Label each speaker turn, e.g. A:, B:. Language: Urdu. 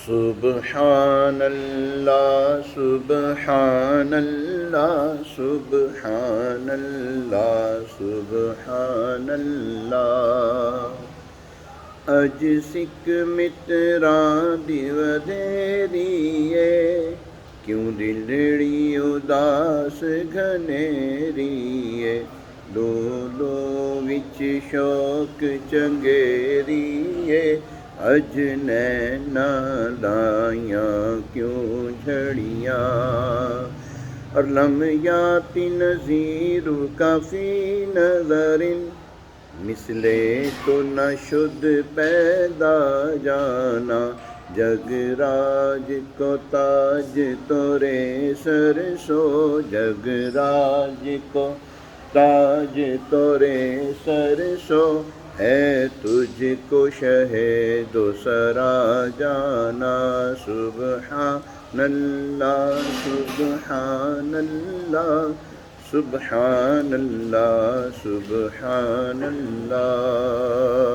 A: سبحان اللہ سبحان اللہ سبحان اللہ سبحان اللہ اج سکھ متراں دی ودھیری ہے کیوں دلڑی اداس گھنیری ہے لو لو وچ شوق چنگیری ہے اج نینا لائیاں کیوں جھڑیاں اور لمیات نظیر کافی نظر مثلے تو نہ شد پیدا جانا جگ راج کو تاج تورے سر سو جگ راج کو تاج تورے سر سو ہے تجھ کو شہد و سرا جانا سبحان اللہ سبحان اللہ سبحان اللہ سبحان اللہ